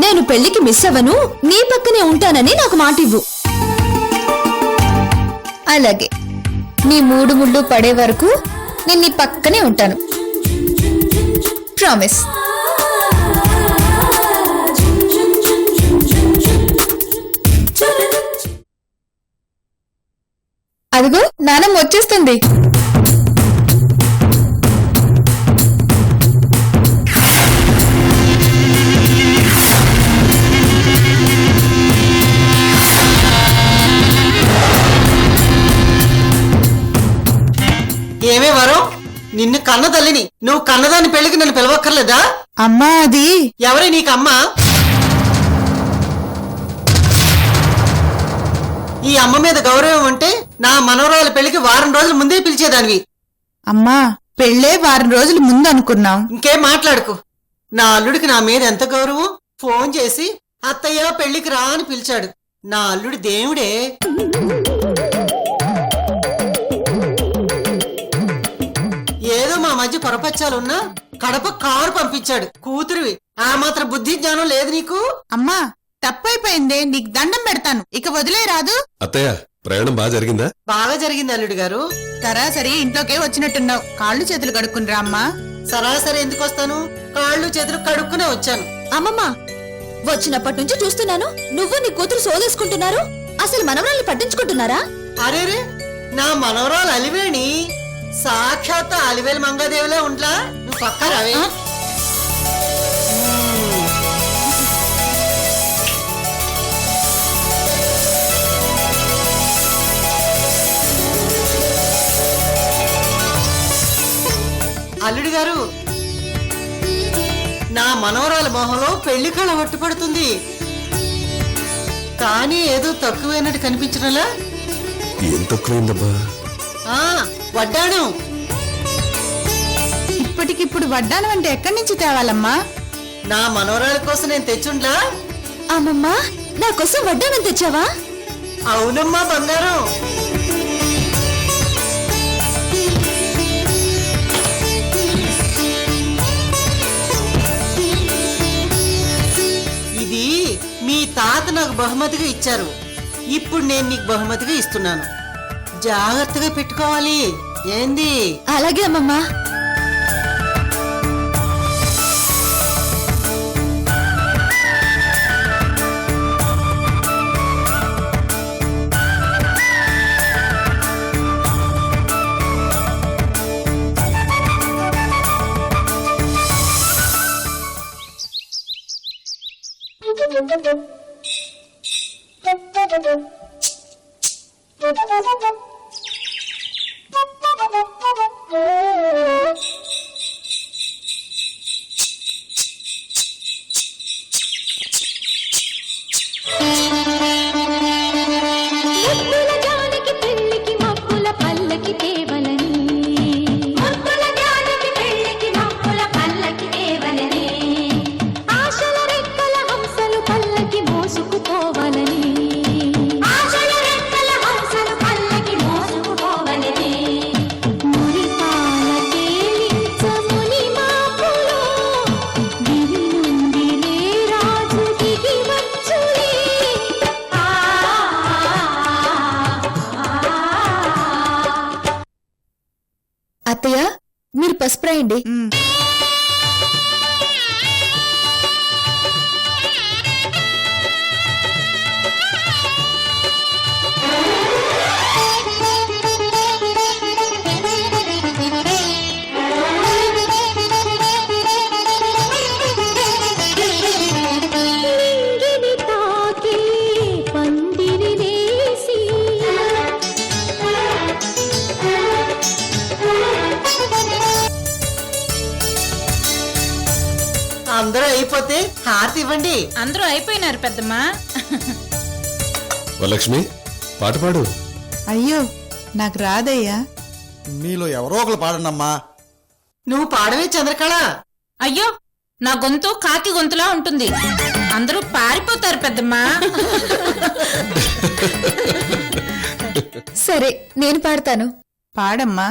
నేను పెళ్లికి మిస్ అవ్వను, నీ పక్కనే ఉంటానని నాకు మాట ఇవ్వు. అలాగే, నీ మూడు ముళ్ళు పడే వరకు నేను నీ పక్కనే ఉంటాను. ప్రామిస్. అదిగో నానమ్మ వచ్చేస్తుంది. ఏమే వరం, నిన్ను కన్న తల్లిని, నువ్వు కన్నదాని పెళ్లికి నన్ను పిలవక్కర్లేదా? అమ్మా అది ఎవరే నీకమ్మా? ఈ అమ్మ మీద గౌరవం ఉంటే నా మనవరాల పెళ్లికి వారం రోజుల ముందే పిలిచేదానివి. అమ్మా పెళ్ళే వారం రోజుల ముందు అనుకున్నాం. ఇంకేం మాట్లాడుకు. నా అల్లుడికి నా మీద ఎంత గౌరవం. ఫోన్ చేసి అత్తయ్య పెళ్లికి రా అని పిలిచాడు. నా అల్లుడి దేవుడే. ఏదో మా మధ్య పొరపచ్చాలున్నా కడప కారు పంపించాడు. కూతురివి, ఆ మాత్రం బుద్ధి జ్ఞానం లేదు నీకు? అమ్మా తప్పైపోయిందే, నీకు దండం పెడతాను, ఇక వదిలే రాదు. అత్తయ్య ప్రయాణం బాగా జరిగిందా? బాగా జరిగింది అల్లుడు గారు. సరాసరి ఇంట్లోకే వచ్చినట్టున్నావు. కాళ్ళు చేతులు కడుక్కునిరా అమ్మా. సరాసరి ఎందుకు వస్తాను? కాళ్ళు చేతులు కడుక్కునే వచ్చాను. అమ్మమ్మ, వచ్చినప్పటి నుంచి చూస్తున్నాను నువ్వు నీ కూతురు సోదేసుకుంటున్నారు. అసలు మనవరాల్ని పట్టించుకుంటున్నారా? అరేరే, నా మనవరాలు అలివేణి సాక్షాత్ అలివేలు మంగాదేవిలా ఉంట్లా. నువ్వు పక్క రావే. అల్లుడు గారు, నా మనవరాల మొహంలో పెళ్లి కళ పట్టుపడుతుంది. కానీ ఏదో తక్కువైనట్టు కనిపించడంలా. ఏం తక్కువైందబ్బా? వడ్డాను. ఇప్పటికిప్పుడు వడ్డానం అంటే ఎక్కడి నుంచి తేవాలమ్మా? నా మనవరాల కోసం నేను తెచ్చుండ్లా. అమ్మమ్మ, నా కోసం వడ్డానం తెచ్చావా? అవునమ్మా బంగారం. ఇది మీ తాత నాకు బహుమతిగా ఇచ్చారు. ఇప్పుడు నేను నీకు బహుమతిగా ఇస్తున్నాను. జాగ్రత్తగా పెట్టుకోవాలి. ఏంది? అలాగే అమ్మమ్మ. అత్తయ్య, మీరు పసుపు రాయండి. అందరూ అయిపోతే హారతి ఇవ్వండి. అందరూ అయిపోయినారు పెద్దమ్మా. వరలక్ష్మి, పాట పాడు. అయ్యో నాకు రాదయ్యా. మీలో ఎవరో ఒకరు పాడండమ్మా. నువ్వు పాడవే చంద్రకళ. అయ్యో, నా గొంతు కాకి గొంతులా ఉంటుంది. అందరూ పారిపోతారు పెద్దమ్మా. సరే, నేను పాడతాను. పాడమ్మా.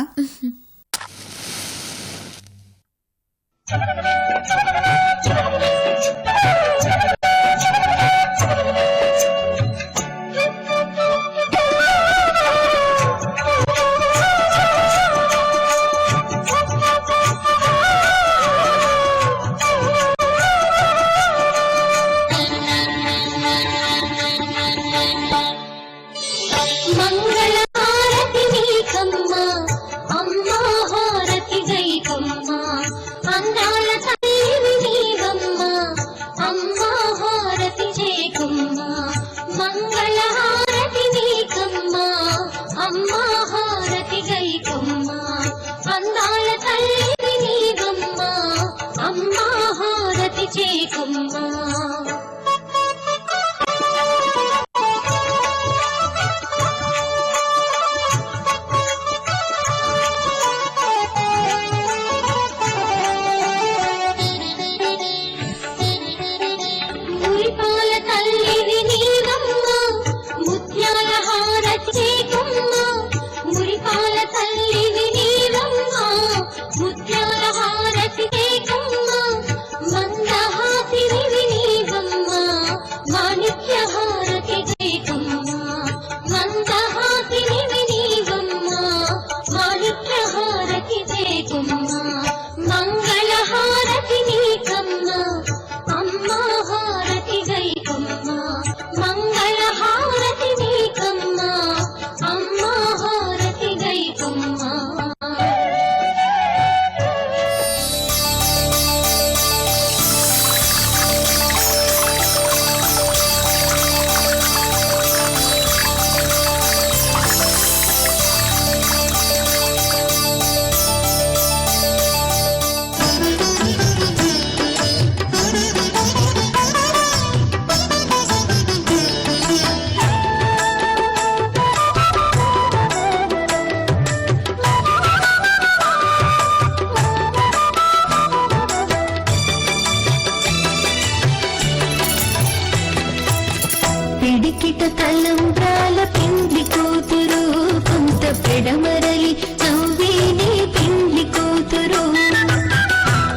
పిడికిట తలంబ్రాల పిండి కూతురు కొంత పెడమరలి నవ్వేనే పిండి కూతురు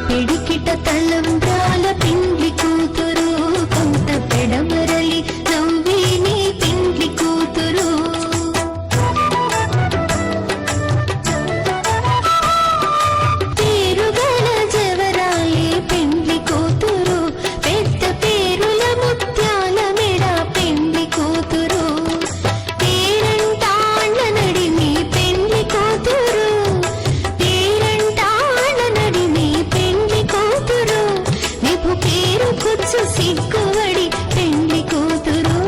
పిడికిట తలంబ్రాల పిండి కూతురు కొంత పెడమరలి నవ్వేనే పిండి కూతురు పేరుగల జవరాలే పిండి కూతురు పెద్ద పేరుల ముత్యాల మెడ పిండి కూతురు పేరంటాళ్ళ నడిమి పెండ్లి కూతురు పేరంటాళ్ళ నడిమి పెండ్లి కూతురు విభు పేరు కూర్చు సిగ్గువడి పెండ్లి కూతురు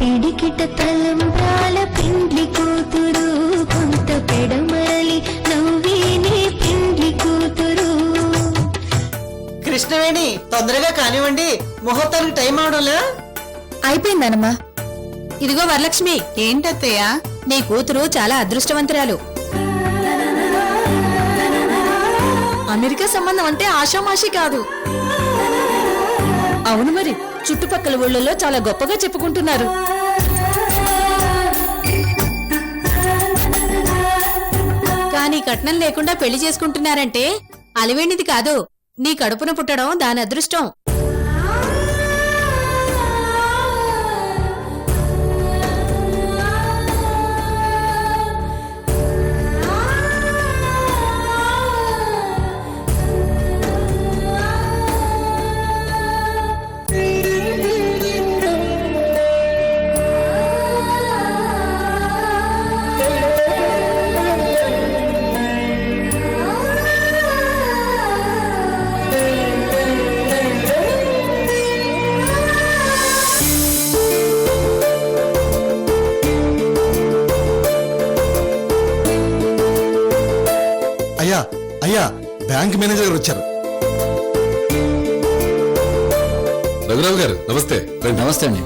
పిడికిట తలంబ్రాల పిండ్లి కూతురు కొంత పెడమరలి నవ్వేనే పిండ్లి కూతురు కృష్ణవేణి తొందరగా కానివ్వండి, ముహూర్తానికి టైం అవడంలా. అయిపోయిందనమ్మా. ఇదిగో వరలక్ష్మి, ఏంటత్తయ్య? నీ కూతురు చాలా అదృష్టవంతురాలు. అమెరికా సంబంధం అంటే ఆషామాషి కాదు. అవును మరి, చుట్టుపక్కల ఊళ్ళలో చాలా గొప్పగా చెప్పుకుంటున్నారు. కానీ కట్నం లేకుండా పెళ్లి చేసుకుంటున్నారంటే అలివేణిది కాదు, నీ కడుపున పుట్టడం దాని అదృష్టం. అయ్యా అయ్యా బ్యాంక్ మేనేజర్ గారు వచ్చారు. రఘురావు గారు నమస్తే. రండి నమస్తే అండి.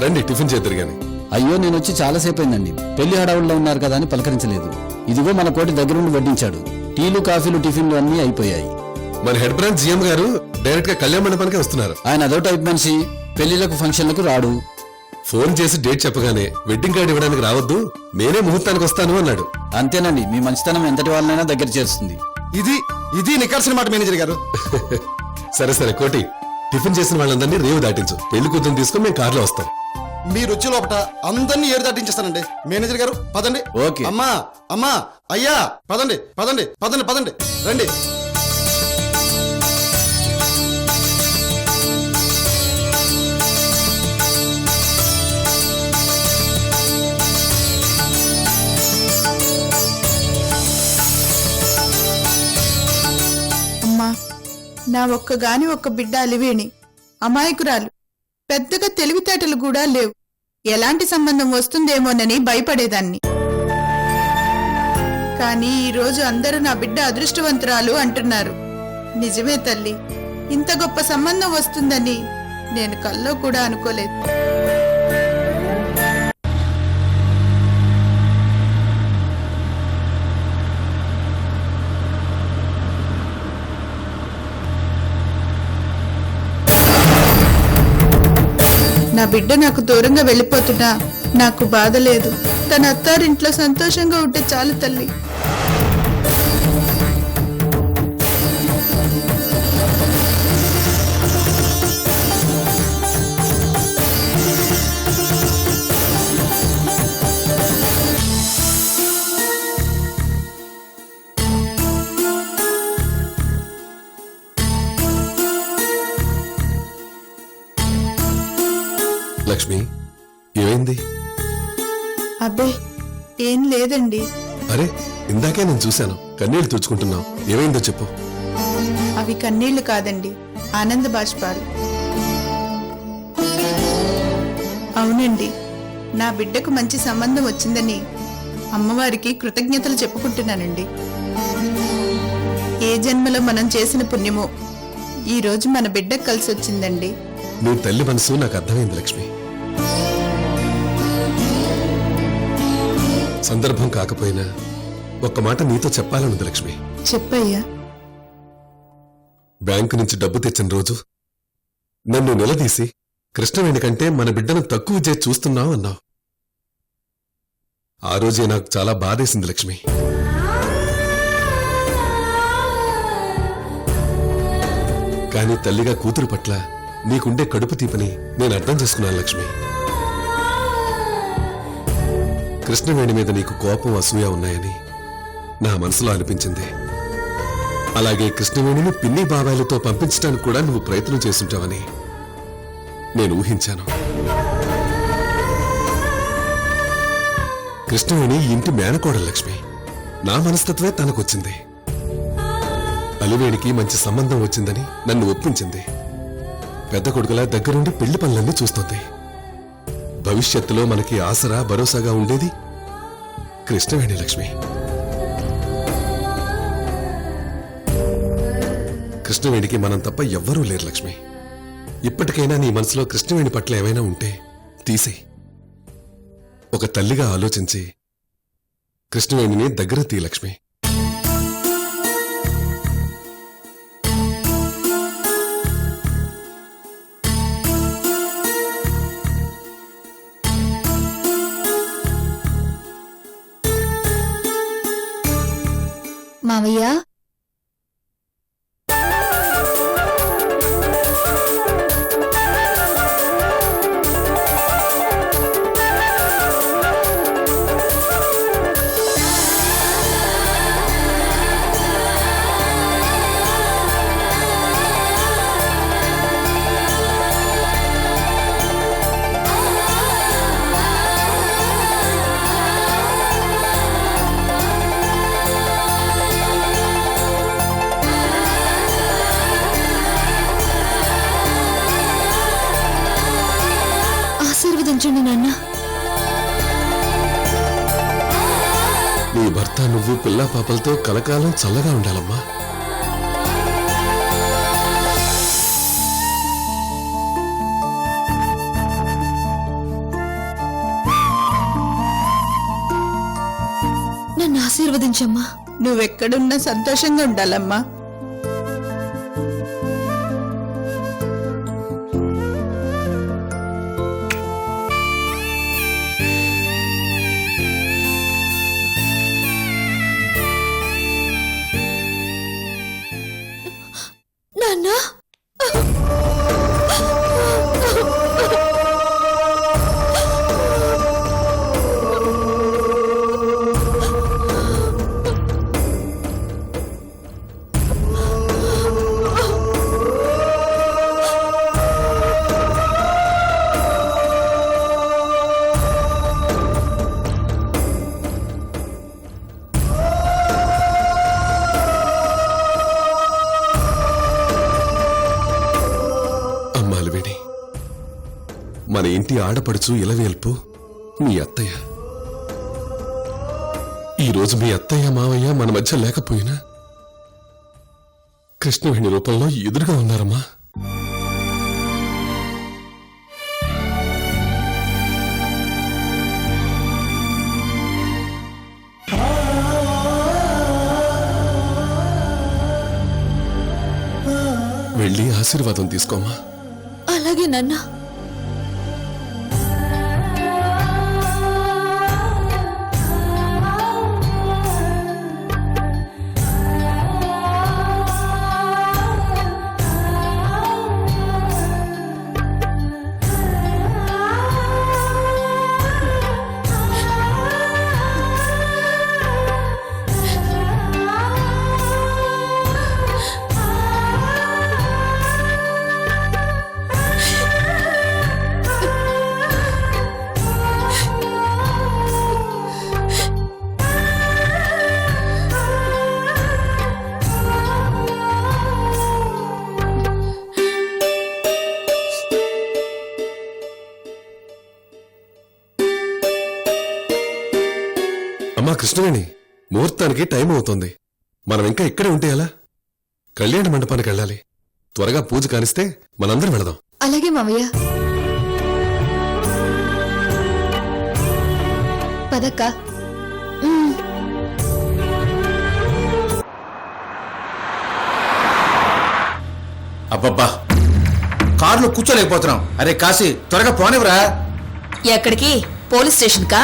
రండి, టిఫిన్ చేద్దరు గాని. అయ్యో నేను వచ్చి చాలాసేపు అయిందండి. పెళ్లి హడావుల్లో ఉన్నారు కదా అని పలకరించలేదు. ఇదిగో మన కోటి దగ్గరుండి వడ్డించాడు. టీలు కాఫీలు టిఫిన్లు అన్నీ అయిపోయాయి. మన హెడ్ బ్రాంచ్ జీఎం గారు డైరెక్ట్ గా కళ్యాణ మండపానికి వస్తున్నారు. ఆయన అదో టైప్ మనిషి, పెళ్లిలకు ఫంక్షన్లకు రాడు. ఫోన్ చేసి డేట్ చెప్పగానే వెడ్డింగ్ కార్డు ఇవ్వడానికి రావద్దు, నేనే ముహూర్తానికి వస్తాను అన్నాడు. అంతేనండి, మీ మంచితనం ఎంతటి వాళ్ళనైనా దగ్గర చేస్తుంది. ఇది ఇది నికాల్సిన మాట మేనేజర్ గారు. సరే సరే కోటి, టిఫిన్ చేసిన వాళ్ళందరినీ రేవు దాటించు. పెళ్లి కూతురు తీసుకుని మేము కార్లో వస్తాం. మీరు వచ్చే లోపల అందరినీ ఏడు దాటించేస్తానండి. మేనేజర్ గారు పదండి. ఓకే. అమ్మా అమ్మా అయ్యా పదండి పదండి పదండి పదండి రండి. అమ్మా, నా ఒక్కగాని ఒక్క బిడ్డ అలివేణి అమాయకురాలు, పెద్దగా తెలివితేటలు కూడా లేవు. ఎలాంటి సంబంధం వస్తుందేమోనని భయపడేదాన్ని. కానీ ఈరోజు అందరూ నా బిడ్డ అదృష్టవంతురాలు అంటున్నారు. నిజమే తల్లి, ఇంత గొప్ప సంబంధం వస్తుందని నేను కల్లో కూడా అనుకోలేదు. నా బిడ్డ నాకు దూరంగా వెళ్ళిపోతున్నా నాకు బాధ లేదు. తన అత్తారింట్లో సంతోషంగా ఉంటే చాలు తల్లి. లక్ష్మి, ఏమైంది? అబ్బే ఏం లేదండి. అరే, ఇందాకే నేను చూశాను, కన్నీళ్లు తుడుచుకుంటున్నావు. ఏమైందో చెప్పు. అవి కన్నీళ్లు కాదండి, ఆనంద బాష్పాలు. అవునండి, నా బిడ్డకు మంచి సంబంధం వచ్చిందని అమ్మవారికి కృతజ్ఞతలు చెప్పుకుంటున్నానండి. ఏ జన్మలో మనం చేసిన పుణ్యమో ఈ రోజు మన బిడ్డకు కలిసి వచ్చిందండి. నీ తల్లి మనసు నాకు అర్థమైంది లక్ష్మి. సందర్భం కాకపోయినా ఒక్క మాట నీతో చెప్పాలనుంది లక్ష్మి. చెప్పయ్యా. బ్యాంకు నుంచి డబ్బు తెచ్చిన రోజు నన్ను నిలదీసి కృష్ణవేణి కంటే మన బిడ్డను తక్కువ చేసి చూస్తున్నావు అన్నావు. ఆ రోజే నాకు చాలా బాధేసింది లక్ష్మి. కానీ తల్లిగా కూతురు పట్ల నీకుండే కడుపు తీపని నేను అర్థం చేసుకున్నాను లక్ష్మి. కృష్ణవేణి మీద నీకు కోపం అసూయ ఉన్నాయని నా మనసులో అనిపించింది. అలాగే కృష్ణవేణిని పిన్ని బాబాయిలతో పంపించడానికి కూడా నువ్వు ప్రయత్నం చేసుంటావని నేను ఊహించాను. కృష్ణవేణి ఇంటి మేనకోడలు లక్ష్మి. నా మనస్తత్వే తనకొచ్చింది. అలివేణికి మంచి సంబంధం వచ్చిందని నన్ను ఒప్పించింది. పెద్ద కొడుకులా దగ్గరుండి పెళ్లి పనులన్నీ చూస్తోంది. భవిష్యత్తులో మనకి ఆసరా భరోసాగా ఉండేది కృష్ణవేణి లక్ష్మి. కృష్ణవేణికి మనం తప్ప ఎవ్వరూ లేరు లక్ష్మి. ఇప్పటికైనా నీ మనసులో కృష్ణవేణి పట్ల ఏమైనా ఉంటే తీసేయ్. ఒక తల్లిగా ఆలోచించి కృష్ణవేణిని దగ్గర తీ లక్ష్మి. మావయ్య, ఆశీర్వదించండి నాన్న. నీ భర్త నువ్వు పిల్లా పాపలతో కలకాలం చల్లగా ఉండాలమ్మా. నన్ను ఆశీర్వదించమ్మా. నువ్వెక్కడున్నా సంతోషంగా ఉండాలమ్మా. నాన్న, మన ఇంటి ఆడపడుచు ఇలవేల్పు మీ అత్తయ్య. ఈరోజు మీ అత్తయ్య మావయ్య మన మధ్య లేకపోయినా కృష్ణవేణి రూపంలో ఎదురుగా ఉన్నారమ్మా. వెళ్ళి ఆశీర్వాదం తీసుకోమా. అలాగే నాన్న. అమ్మా కృష్ణవేణి, ముహూర్తానికి టైం అవుతోంది. మనం ఇంకా ఇక్కడే ఉంటే ఎలా? కళ్యాణ మండపానికి వెళ్ళాలి. త్వరగా పూజ కానిస్తే మనందరం వెళదాం. అలాగే మావయ్య. పదక్క. అబ్బబ్బా, కారులో కూర్చోలేకపోతున్నాం. అరే కాశీ, త్వరగా పోనివరా. ఎక్కడికి? పోలీస్ స్టేషన్ కా?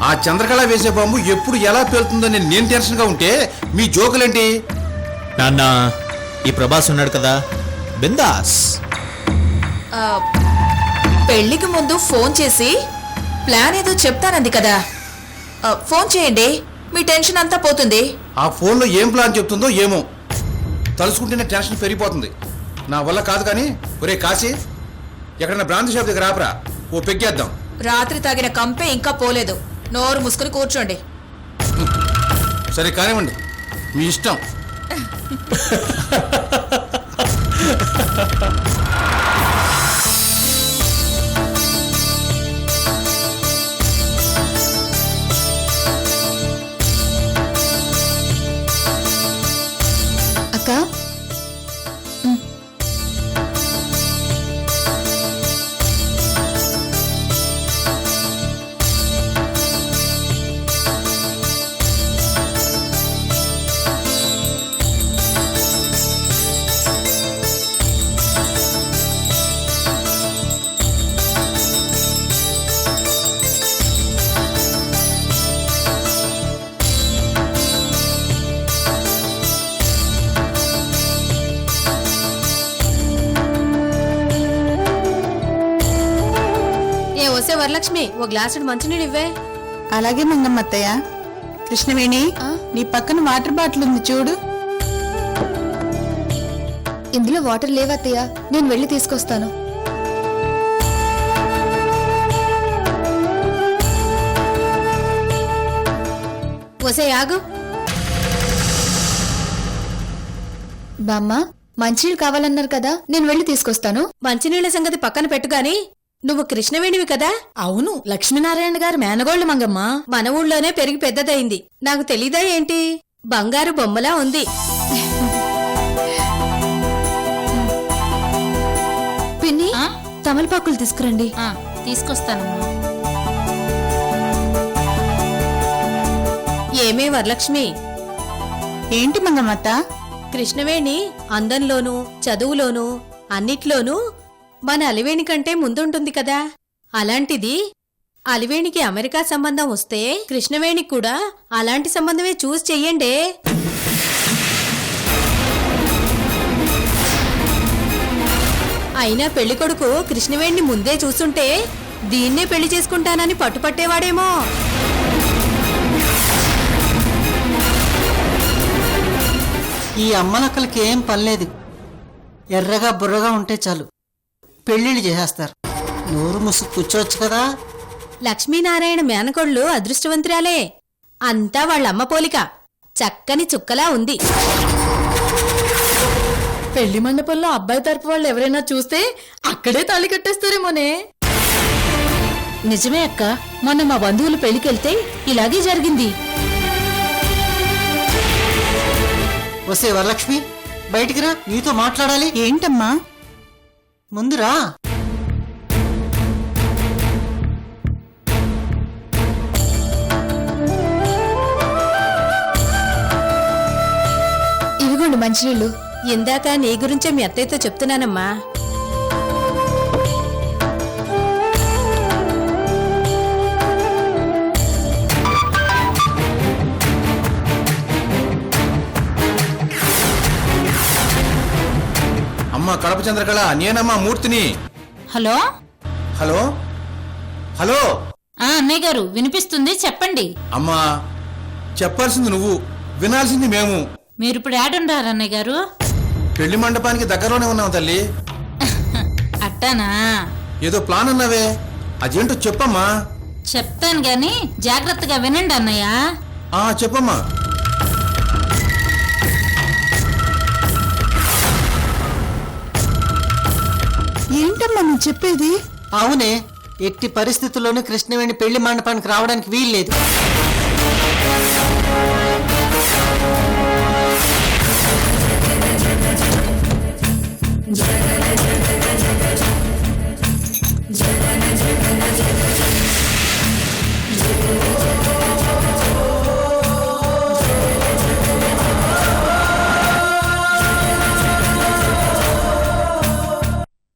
ఆ చంద్రకళ వేసే బాంబు ఎప్పుడు ఎలా పేలుతుందో నేను టెన్షన్ గా ఉంటే మీ జోకులేంటి? నాన్న, ఈ ప్రభాస్ ఉన్నాడు కదా, బిందాస్. పెళ్లికి ముందు ఫోన్ చేసి ప్లాన్ ఏదో చెప్తానంది కదా, ఫోన్ చేయండి, మీ టెన్షన్ అంతా పోతుంది. ఆ ఫోన్లో ఏం ప్లాన్ చెప్తుందో ఏమో, తలుసుకుంటేనే టెన్షన్ పెరిగిపోతుంది. నా వల్ల కాదు కానీ. ఒరే కాశీ, ఎక్కడైనా బ్రాంతి షాప్ దగ్గర ఆపరా, ఓ పెగ్గేద్దాం. రాత్రి తాగిన కంపే ఇంకా పోలేదు, నోరు మూసుకుని కూర్చోండి. సరే కానివ్వండి, మీ ఇష్టం. అక్క ఏ వసే వరలక్ష్మి, ఓ గ్లాసుడు మంచినీళ్ళు ఇవ్వే. అలాగే మంగమ్మత్తయ్య. కృష్ణవేణి, నీ పక్కన వాటర్ బాటిల్ ఉంది చూడు. ఇందులో వాటర్ లేవత్తయ్య, నేను వెళ్ళి తీసుకొస్తాను. వసే ఆగు. బామ్మ, మంచినీళ్ళు కావాలన్నారు కదా, నేను వెళ్ళి తీసుకొస్తాను. మంచినీళ్ళ సంగతి పక్కన పెట్టుగాని, నువ్వు కృష్ణవేణివి కదా? అవును, లక్ష్మీనారాయణ గారు మేనగోళ్ళు మంగమ్మ. మన ఊళ్ళోనే పెరిగి పెద్దదయింది. నాకు తెలీదా ఏంటి? బంగారు బొమ్మలా ఉంది. పిన్ని, తమలపాకులు తీసుకురండి. తీసుకొస్తానమ్మా. ఏమే వరలక్ష్మి, ఏంటి మంగమ్మత్త? కృష్ణవేణి అందంలోనూ చదువులోనూ అన్నిట్లోనూ మన అలివేణి కంటే ముందుంటుంది కదా. అలాంటిది అలివేణికి అమెరికా సంబంధం వస్తే కృష్ణవేణికి కూడా అలాంటి సంబంధమే చూసి చెయ్యండే. అయినా పెళ్లికొడుకు కృష్ణవేణిని ముందే చూస్తుంటే దీన్నే పెళ్లి చేసుకుంటానని పట్టుపట్టేవాడేమో. ఈ అమ్మలక్కలకి ఏం పనిలేదు, ఎర్రగా బుర్రగా ఉంటే చాలు, పెళ్లిళ్ళు చేసేస్తారు. నోరు ముసుగు కూర్చోవచ్చు కదా. లక్ష్మీనారాయణ మేనకోళ్ళు అదృష్టవంతురాలే. అంతా వాళ్ళమ్మ పోలిక, చక్కని చుక్కలా ఉంది. పెళ్లి మండపంలో అబ్బాయి తరపు వాళ్ళు ఎవరైనా చూస్తే అక్కడే తాళి కట్టేస్తారేమోనే. నిజమే అక్క, మొన్న మా బంధువులు పెళ్లికెళ్తే ఇలాగే జరిగింది. వసే వరలక్ష్మి, బయటికి రా, నీతో మాట్లాడాలి. ఏంటమ్మా? ముందురా. ఇవిగోండి మంచినీళ్ళు. ఇందాక నీ గురించే మీ అత్తయ్యతో చెప్తున్నానమ్మా. అమ్మా కడప చంద్రకళ, నేనమ్మా మూర్తిని. Hello hello hello. అన్నయ్య గారు, వినిపిస్తుంది, చెప్పండి. అమ్మా, చెప్పాల్సింది నువ్వు, వినాల్సింది మేము. మీరు ఇప్పుడు ఏడుండారు అన్నయ్య గారు? పెళ్లి మండపానికి దగ్గరలోనే ఉన్నాం తల్లి. అట్టానా? ఏదో ప్లాన్ అన్నావే, అదేంటో చెప్పమ్మా. చెప్తాను గాని జాగ్రత్తగా వినండి అన్నయ్య. చెప్పమ్మా. ఏంటమ్మా నువ్వు చెప్పేది? అవునే, ఎట్టి పరిస్థితుల్లోనూ కృష్ణవేణి పెళ్లి మండపానికి రావడానికి వీల్లేదు.